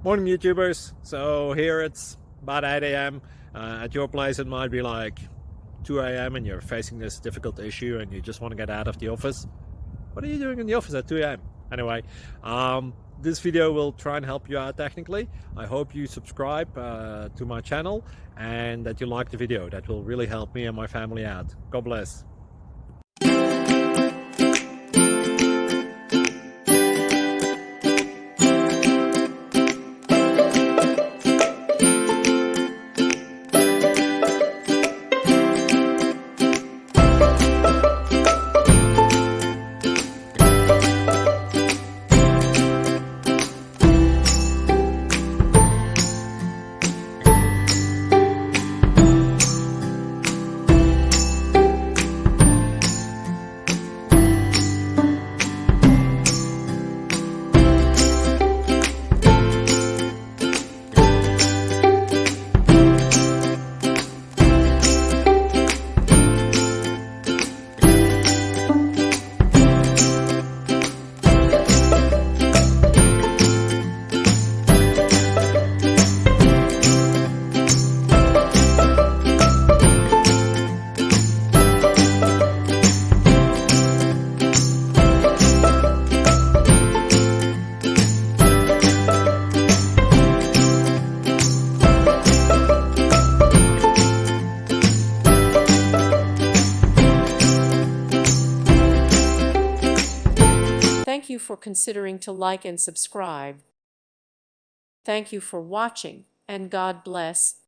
Morning YouTubers. So here it's about 8 a.m. At your place it might be like 2 a.m. and you're facing this difficult issue and you just want to get out of the office. What are you doing in the office at 2 a.m.? Anyway, this video will try and help you out technically. I hope you subscribe to my channel and that you like the video. That will really help me and my family out. God bless. Thank you for considering to like and subscribe. Thank you for watching, and God bless.